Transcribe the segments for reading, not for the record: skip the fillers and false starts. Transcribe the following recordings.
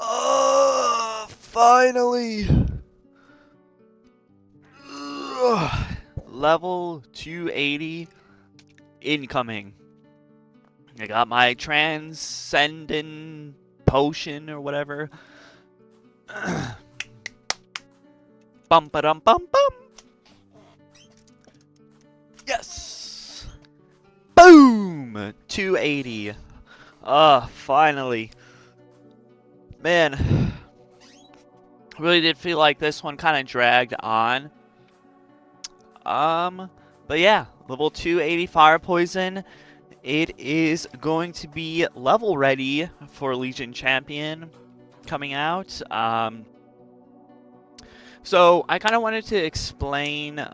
Oh, finally! Ugh. Level 280 incoming. I got my transcendent potion or whatever. Bum ba dum bum bum. Yes! Boom! 280. Finally. Man, really did feel like this one kind of dragged on. But yeah, level 280 fire poison. It is going to be level ready for Legion Champion coming out. So I kind of wanted to explain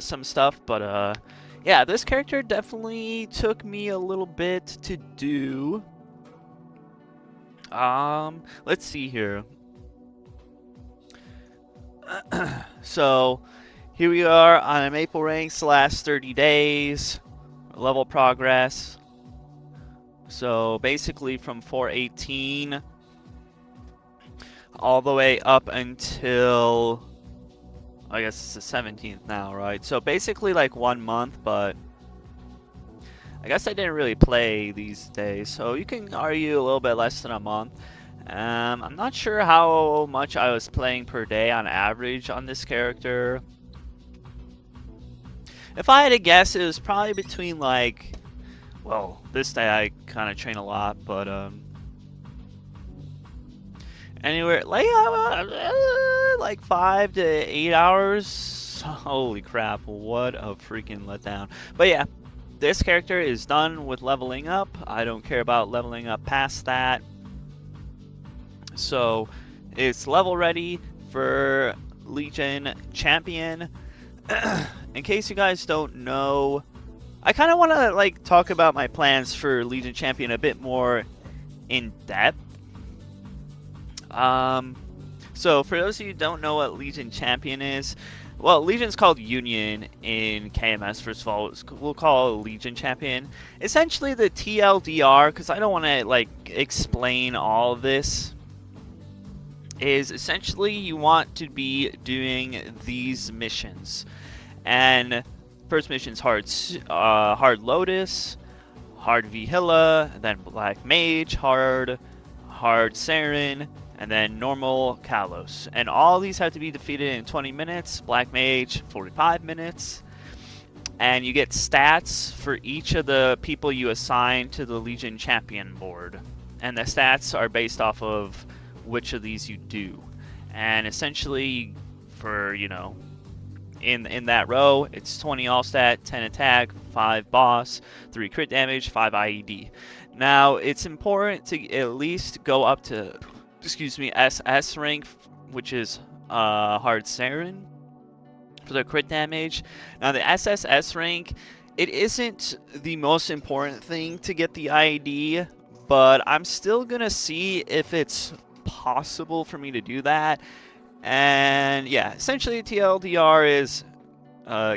some stuff, but yeah, this character definitely took me a little bit to do. Let's see here. So here we are on a Maple ranks the last 30 days. Level progress. So basically from 418 all the way up until, I guess it's the 17th now, right? So basically like 1 month, but I guess I didn't really play these days, so you can argue a little bit less than a month. I'm not sure how much I was playing per day on average on this character. If I had to guess, it was probably between like, well, this day I kind of train a lot, but anywhere like 5 to 8 hours. Holy crap, what a freaking letdown. But yeah, this character is done with leveling up. I don't care about leveling up past that. So it's level ready for Legion Champion. In case you guys don't know, I kind of want to like talk about my plans for Legion Champion a bit more in depth. So for those of you who don't know what Legion Champion is, well, Legion's called Union in KMS. First of all, we'll call it Legion Champion. Essentially, the TLDR, because I don't want to like explain all of this, is essentially you want to be doing these missions. And first mission's hard Lotus, hard Vihilla, then Black Mage, hard Saren, and then normal Kalos. And all these have to be defeated in 20 minutes, Black Mage 45 minutes. And you get stats for each of the people you assign to the Legion Champion board. And the stats are based off of which of these you do. And essentially, for, you know, in that row, it's 20 all stat, 10 attack, 5 boss, 3 crit damage, 5 IED. Now, it's important to at least go up to, SS rank, which is hard Saren, for the crit damage. Now, the SSS rank, it isn't the most important thing to get the IED, but I'm still gonna see if it's possible for me to do that. And yeah, essentially TLDR is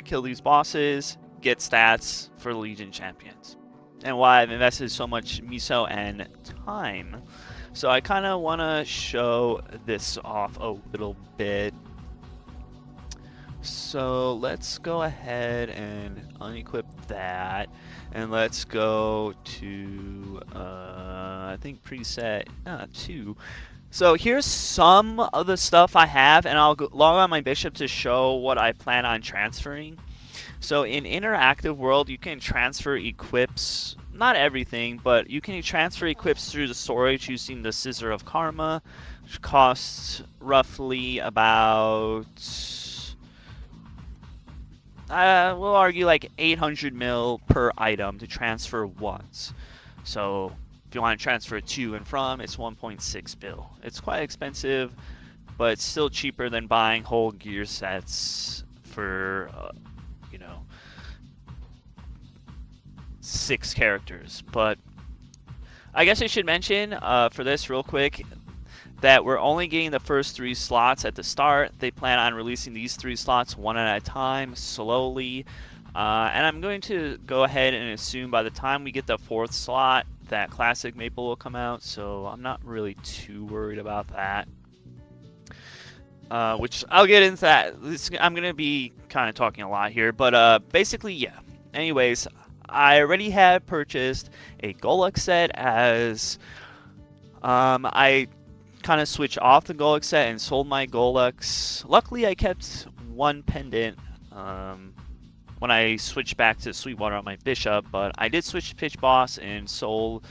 kill these bosses, get stats for Legion Champions. And why I've invested so much miso and time. So I kind of want to show this off a little bit. So let's go ahead and unequip that. And let's go to, I think preset 2. So here's some of the stuff I have, and I'll log on my bishop to show what I plan on transferring. So in interactive world, you can transfer equips, not everything, but you can transfer equips through the storage using the Scissor of Karma, which costs roughly about, we'll argue like 800 mil per item to transfer once. So if you want to transfer to and from, it's 1.6 bill. It's quite expensive, but it's still cheaper than buying whole gear sets for, you know, 6 characters. But I guess I should mention for this real quick that we're only getting the first 3 slots at the start. They plan on releasing these 3 slots one at a time, slowly. And I'm going to go ahead and assume by the time we get the 4th slot that classic maple will come out, so I'm not really too worried about that. Which I'll get into that. I'm gonna be kind of talking a lot here, but basically, yeah. Anyways, I already have purchased a Golux set as I kind of switched off the Golux set and sold my Golux. Luckily, I kept one pendant when I switched back to Sweetwater on my Bishop, but I did switch to Pitch Boss and sold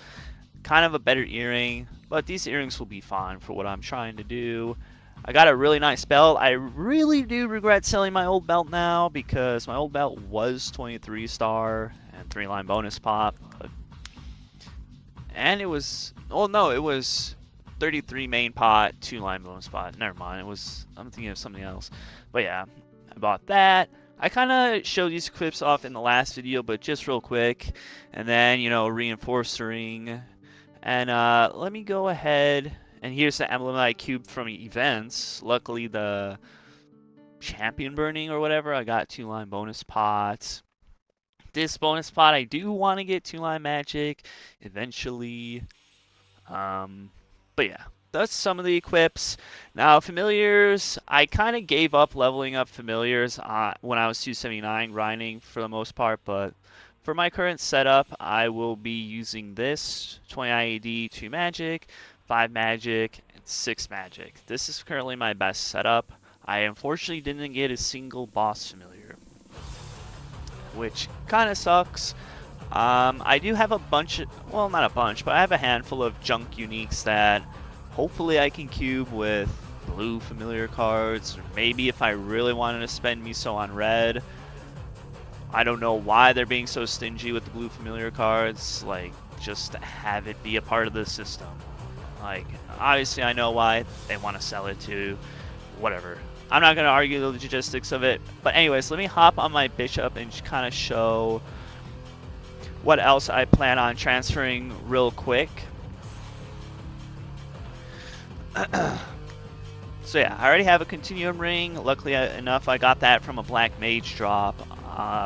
kind of a better earring, but these earrings will be fine for what I'm trying to do. I got a really nice belt. I really do regret selling my old belt now because my old belt was 23 star and 3-line bonus pop. And it was, oh no, it was 33 main pot, 2-line bonus pot. Never mind, I'm thinking of something else. But yeah, I bought that. I kind of showed these clips off in the last video, but just real quick. And then, reinforce the ring. And let me go ahead, and here's the emblem I cubed from events. Luckily, the champion burning or whatever, I got 2-line bonus pots. This bonus pot, I do want to get 2-line magic eventually. But yeah, that's some of the equips. Now, familiars, I kind of gave up leveling up familiars when I was 279 grinding for the most part, but for my current setup, I will be using this 20 IED, 2 magic, 5 magic, and 6 magic. This is currently my best setup. I unfortunately didn't get a single boss familiar, which kind of sucks. I do have a bunch, well, not a bunch, but I have a handful of junk uniques that hopefully I can cube with blue familiar cards, or maybe if I really wanted to spend Miso on red. I don't know why they're being so stingy with the blue familiar cards, like, just to have it be a part of the system. Like, obviously I know why they want to sell it to, whatever. I'm not going to argue the logistics of it, but anyways, let me hop on my Bishop and just kind of show what else I plan on transferring real quick. So yeah, I already have a Continuum ring. Luckily enough, I got that from a Black Mage drop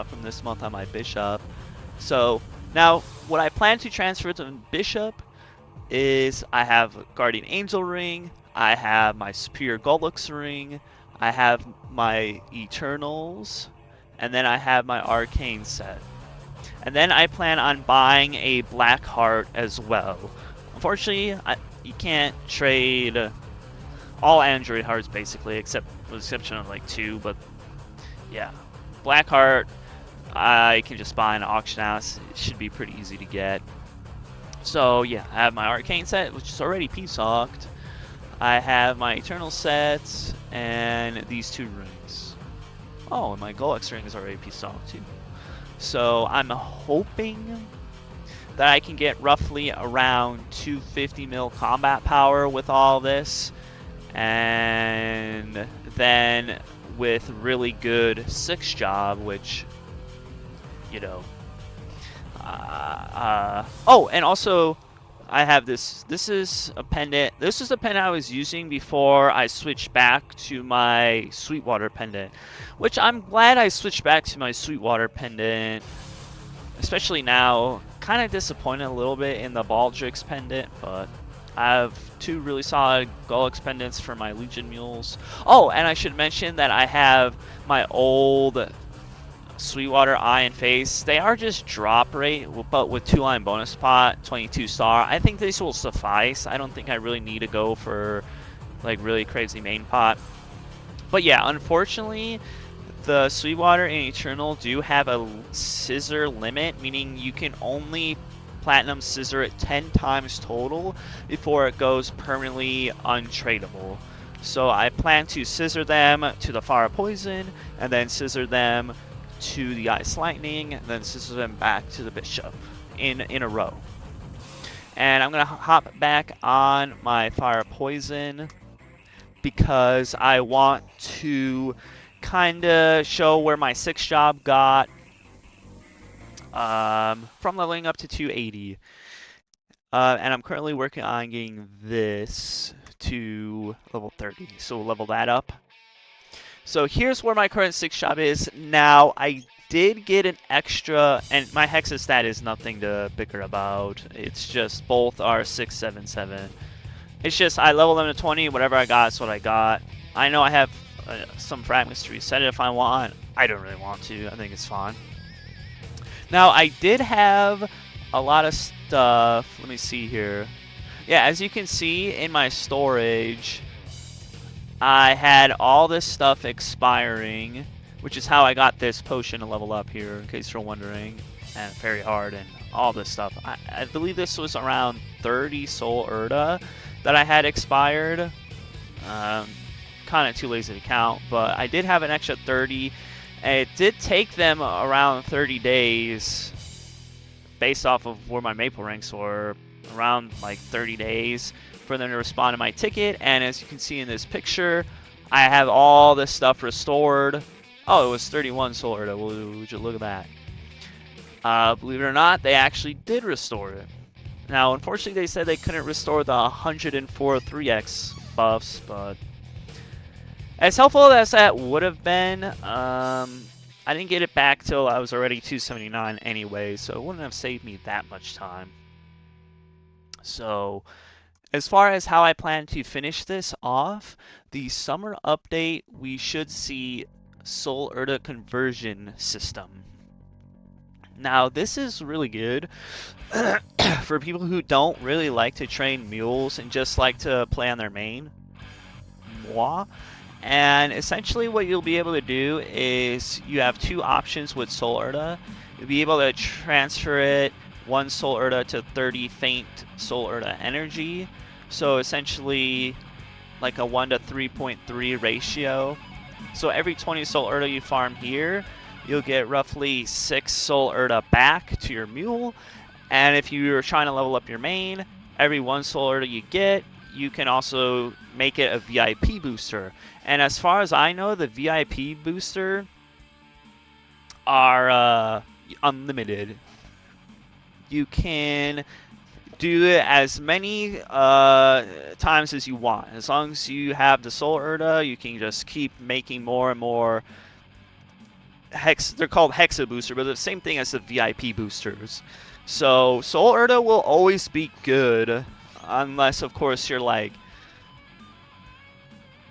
from this month on my Bishop. So now, what I plan to transfer to Bishop is I have Guardian Angel ring, I have my Superior Golux ring, I have my Eternals, and then I have my Arcane set. And then I plan on buying a Black Heart as well. Unfortunately, you can't trade all Android hearts basically, except with the exception of like 2, but yeah. Black Heart, I can just buy an auction house. It should be pretty easy to get. So yeah, I have my Arcane set, which is already P-socked. I have my Eternal sets, and these 2 rings. Oh, and my Golux ring is already P-socked too. So I'm hoping that I can get roughly around 250 mil combat power with all this. And then with really good 6 job, which, oh, and also I have this. This is a pendant. This is the pendant I was using before I switched back to my Sweetwater pendant, which I'm glad I switched back to my Sweetwater pendant, especially now. Kind of disappointed a little bit in the Baldrix pendant, but I have 2 really solid Golux pendants for my Legion mules. Oh, and I should mention that I have my old Sweetwater Eye and Face. They are just drop rate, but with 2-line bonus pot, 22 star. I think these will suffice. I don't think I really need to go for like really crazy main pot. But yeah, unfortunately, the Sweetwater and Eternal do have a scissor limit, meaning you can only platinum scissor it 10 times total before it goes permanently untradeable. So I plan to scissor them to the Fire Poison, and then scissor them to the Ice Lightning, and then scissor them back to the Bishop in a row. And I'm gonna hop back on my Fire Poison because I want to kinda show where my 6 job got from leveling up to 280. And I'm currently working on getting this to level 30, so we'll level that up. So here's where my current 6 job is. Now, I did get an extra, and my Hexa stat is nothing to bicker about. It's just both are 677. It's just I level them to 20. Whatever I got is what I got. I know I have some fragments to reset it if I want. I don't really want to. I think it's fine. Now I did have a lot of stuff. Let me see here. Yeah, as you can see in my storage, I had all this stuff expiring, which is how I got this potion to level up here, in case you're wondering, and very hard and all this stuff. I believe this was around 30 soul Erda that I had expired. Kind of too lazy to count, but I did have an extra 30. And it did take them around 30 days, based off of where my maple ranks were, around like 30 days for them to respond to my ticket. And as you can see in this picture, I have all this stuff restored. Oh, it was 31 soul Erda. Would you look at that? Believe it or not, they actually did restore it. Now, unfortunately, they said they couldn't restore the 104 3x buffs, but as helpful as that would have been, I didn't get it back till I was already 279 anyway, so it wouldn't have saved me that much time. So, as far as how I plan to finish this off, the summer update, we should see Soul Erda conversion system. Now, this is really good for people who don't really like to train mules and just like to play on their main. Moi. And essentially what you'll be able to do is you have two options with Soul Erda. You'll be able to transfer it 1 Soul Erda to 30 faint Soul Erda energy. So essentially like a 1 to 3.3 ratio. So every 20 Soul Erda you farm here, you'll get roughly 6 Soul Erda back to your mule. And if you're trying to level up your main, every 1 Soul Erda you get, you can also make it a VIP booster. And as far as I know, the VIP booster are unlimited. You can do it as many times as you want. As long as you have the Soul Erda, you can just keep making more and more they're called Hexa booster, but they're the same thing as the VIP boosters. So Soul Erda will always be good, unless of course you're like,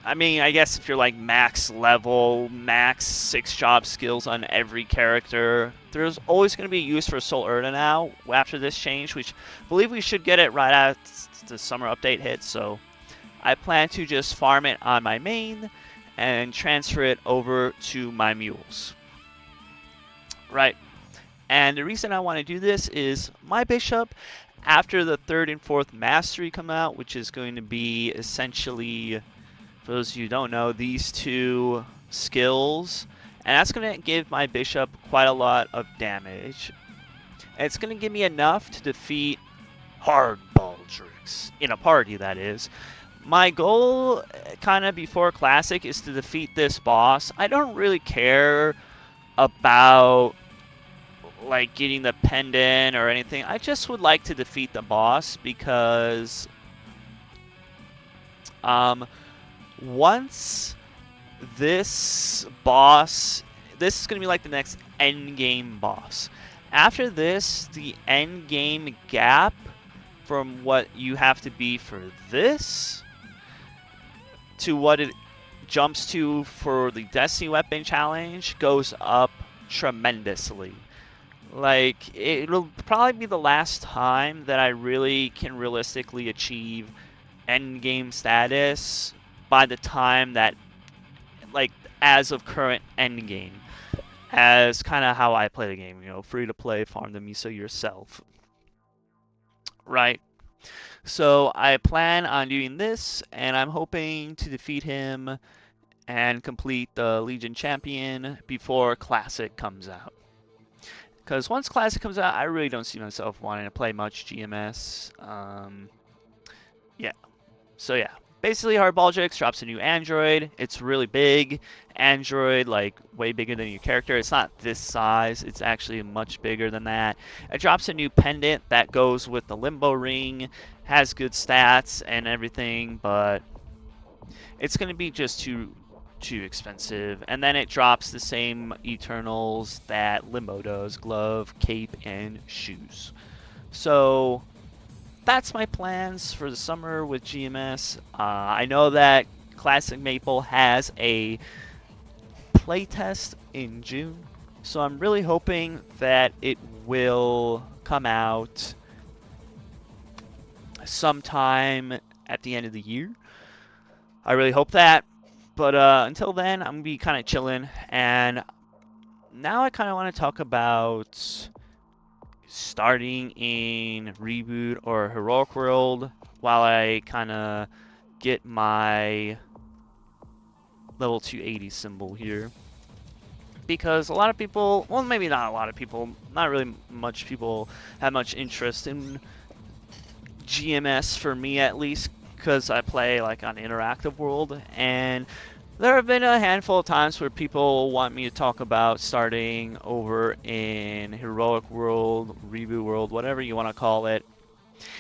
I mean, I guess if you're like max level, max 6 job skills on every character, there's always going to be use for Soul Erda now after this change, which I believe we should get it right after the summer update hits. So I plan to just farm it on my main and transfer it over to my mules. Right. And the reason I want to do this is my bishop, after the 3rd and 4th mastery come out, which is going to be essentially, for those of you who don't know, these two skills, and that's going to give my bishop quite a lot of damage. And it's going to give me enough to defeat hard Baldricks, in a party that is. My goal, kind of before Classic, is to defeat this boss. I don't really care about like getting the pendant or anything. I just would like to defeat the boss because once this boss, this is going to be like the next endgame boss. After this, the endgame gap from what you have to be for this to what it jumps to for the Destiny Weapon Challenge goes up tremendously. Like, it'll probably be the last time that I really can realistically achieve endgame status by the time that, like, as of current endgame, as kind of how I play the game, you know, free to play, farm the miso yourself. Right? So I plan on doing this, and I'm hoping to defeat him and complete the Legion Champion before Classic comes out. Because once Classic comes out, I really don't see myself wanting to play much GMS. Yeah. So yeah. Basically, Hard Baldricks drops a new android. It's really big. Android, like, way bigger than your character. It's not this size. It's actually much bigger than that. It drops a new pendant that goes with the Limbo Ring. Has good stats and everything, but it's going to be just too too expensive. And then it drops the same Eternals that Limbo does: glove, cape, and shoes. So that's my plans for the summer with GMS. I know that Classic Maple has a playtest in June, so I'm really hoping that it will come out sometime at the end of the year. I really hope that. But until then, I'm gonna be kind of chilling. And now I kind of want to talk about starting in Reboot or Heroic World while I kind of get my level 280 symbol here. Because a lot of people, well, maybe not a lot of people, not really much people have much interest in GMS, for me at least, because I play like on Interactive World, and there have been a handful of times where people want me to talk about starting over in Heroic World, Reboot World, whatever you want to call it.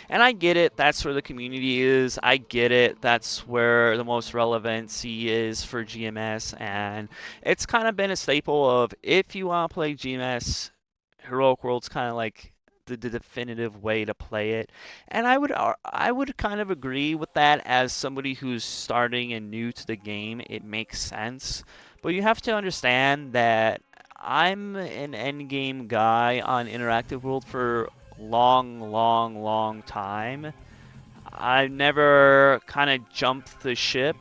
And I get it, that's where the community is. I get it, that's where the most relevancy is for GMS. And it's kind of been a staple of, if you want to play GMS, Heroic World's kind of like the definitive way to play it. And I would kind of agree with that. As somebody who's starting and new to the game, it makes sense. But you have to understand that I'm an endgame guy on Interactive World for long time. I never kind of jumped the ship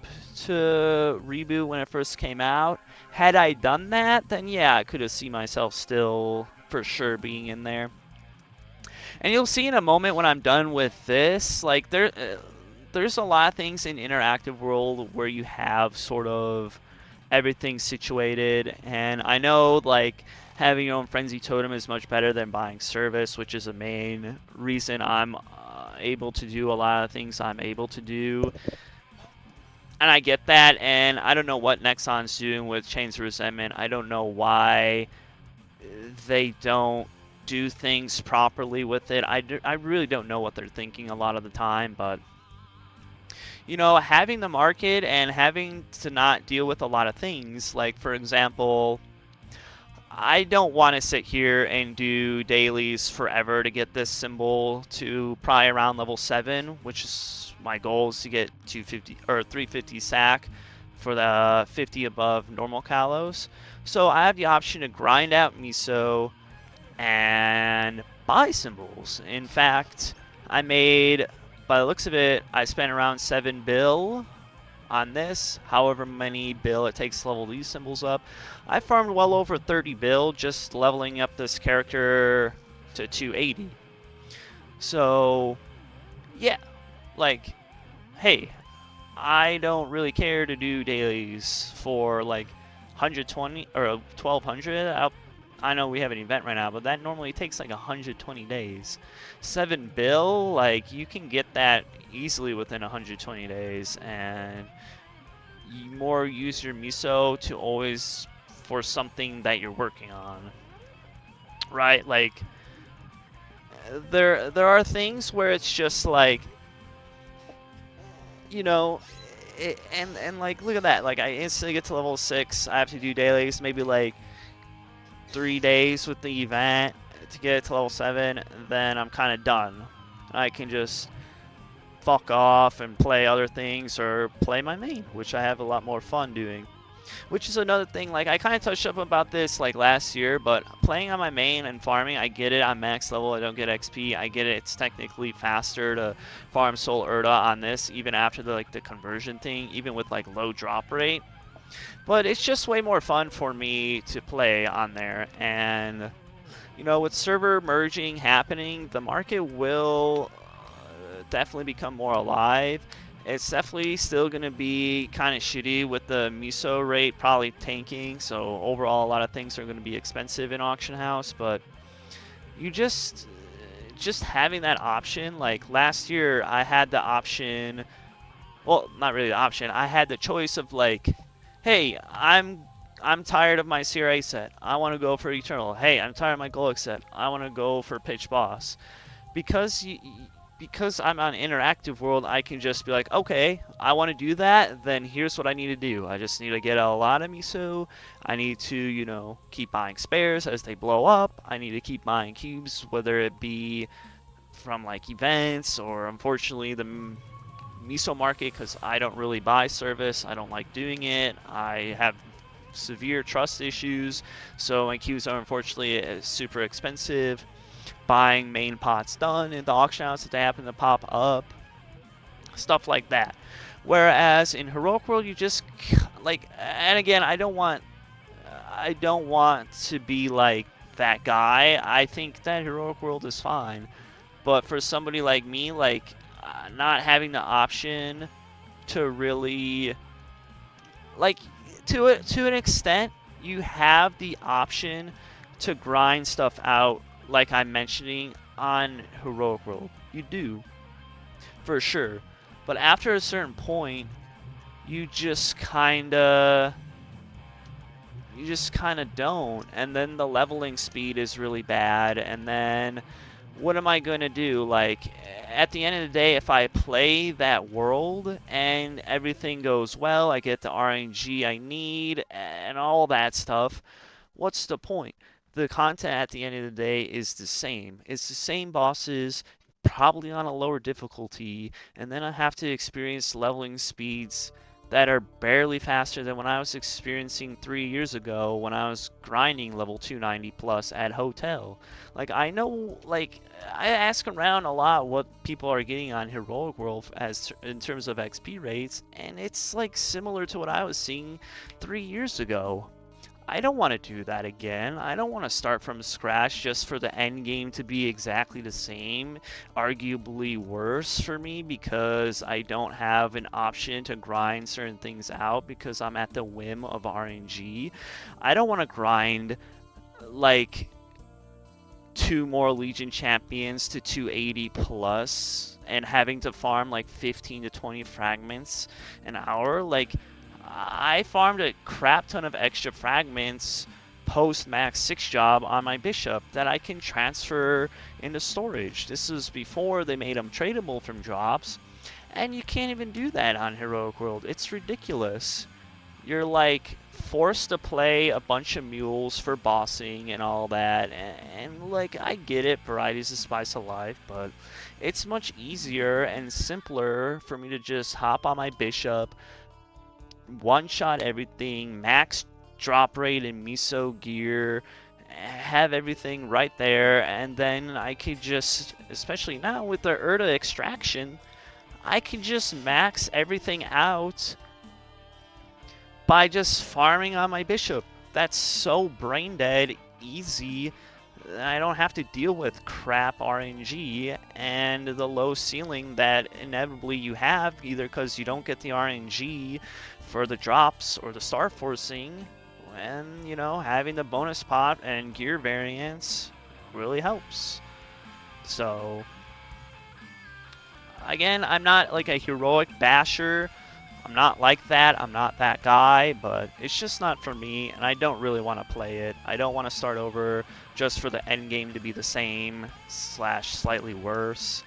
to Reboot when it first came out. Had I done that, then yeah, I could have seen myself still for sure being in there. And you'll see in a moment when I'm done with this, like there's a lot of things in Interactive World where you have sort of everything situated, and I know like having your own frenzy totem is much better than buying service, which is the main reason I'm able to do a lot of things I'm able to do. And I get that, and I don't know what Nexon's doing with Chains of Resentment. I don't know why they don't do things properly with it. I really don't know what they're thinking a lot of the time, but you know, having the market and having to not deal with a lot of things, like for example, I don't want to sit here and do dailies forever to get this symbol to probably around level 7, which is my goal, is to get 250 or 350 sack for the 50 above normal Kalos. So I have the option to grind out Miso and buy symbols. In fact, I made, by the looks of it, I spent around 7 bill on this, however many bill it takes to level these symbols up. I farmed well over 30 bill just leveling up this character to 280. So, yeah, like, hey, I don't really care to do dailies for like 120 or 1200. I know we have an event right now, but that normally takes like 120 days. 7 bill, like you can get that easily within 120 days, and you more use your miso to always for something that you're working on, right? Like there are things where it's just like, you know, and like look at that, like I instantly get to level 6. I have to do dailies, maybe like 3 days with the event to get it to level 7, then I'm kind of done. I can just fuck off and play other things or play my main, which I have a lot more fun doing. Which is another thing, like I kind of touched up about this like last year, but playing on my main and farming, I get it, I'm max level, I don't get XP, I get it, it's technically faster to farm Soul Erda on this, even after the conversion thing, even with like low drop rate. But it's just way more fun for me to play on there, and you know, with server merging happening, the market will definitely become more alive. It's definitely still going to be kind of shitty with the miso rate probably tanking, so overall a lot of things are going to be expensive in auction house, but you just having that option, like last year I had the option, well, not really the option, I had the choice of like, hey, I'm tired of my CRA set, I want to go for Eternal. Hey, I'm tired of my Golix set, I want to go for Pitch Boss. Because because I'm on interactive world, I can just be like, okay, I want to do that, then here's what I need to do. I just need to get a lot of miso. I need to, keep buying spares as they blow up. I need to keep buying cubes, whether it be from like events or unfortunately the miso market, because I don't really buy service. I don't like doing it. I have severe trust issues, so my cubes are unfortunately super expensive. Buying main pots done in the auction house if they happen to pop up, stuff like that. Whereas in Heroic World, you just like, and again, I don't want to be like that guy. I think that Heroic World is fine, but for somebody like me, like not having the option to really, like, to an extent, you have the option to grind stuff out, like I'm mentioning on Heroic World. You do, for sure. But after a certain point, you just kinda don't, and then the leveling speed is really bad, and then what am I going to do? Like, at the end of the day, if I play that world and everything goes well, I get the RNG I need and all that stuff, what's the point? The content at the end of the day is the same. It's the same bosses, probably on a lower difficulty, and then I have to experience leveling speeds that are barely faster than when I was experiencing 3 years ago when I was grinding level 290 plus at Hotel. Like, I know, like, I ask around a lot what people are getting on Heroic World as in terms of XP rates, and it's like similar to what I was seeing 3 years ago. I don't want to do that again. I don't want to start from scratch just for the end game to be exactly the same, arguably worse for me because I don't have an option to grind certain things out because I'm at the whim of RNG. I don't want to grind like 2 more Legion champions to 280 plus and having to farm like 15 to 20 fragments an hour. Like, I farmed a crap ton of extra fragments post max 6 job on my bishop that I can transfer into storage. This was before they made them tradable from drops, and you can't even do that on Heroic World. It's ridiculous. You're like forced to play a bunch of mules for bossing and all that, and like, I get it, variety's the spice of life, but it's much easier and simpler for me to just hop on my bishop, one-shot everything, max drop rate and miso gear, have everything right there, and then I could just, especially now with the Erda extraction, I could just max everything out by just farming on my bishop. That's so brain dead easy. I don't have to deal with crap RNG and the low ceiling that inevitably you have, either because you don't get the RNG for the drops or the star forcing, and having the bonus pot and gear variants really helps. So again, I'm not like a heroic basher. I'm not like that. I'm not that guy, but it's just not for me, and I don't really want to play it. I don't want to start over just for the end game to be the same / slightly worse.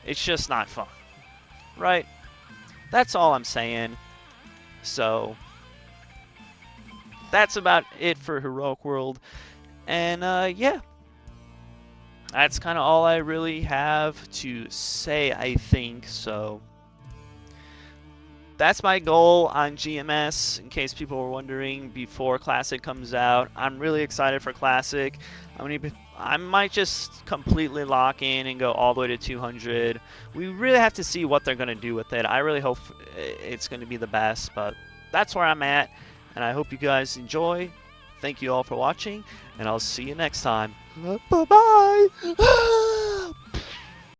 It's just not fun, right? That's all I'm saying. So that's about it for Heroic World, and yeah, that's kind of all I really have to say, I think. So that's my goal on GMS, in case people were wondering, before Classic comes out. I'm really excited for Classic. I might just completely lock in and go all the way to 200. We really have to see what they're going to do with it. I really hope it's going to be the best, but that's where I'm at, and I hope you guys enjoy. Thank you all for watching, and I'll see you next time. Bye-bye!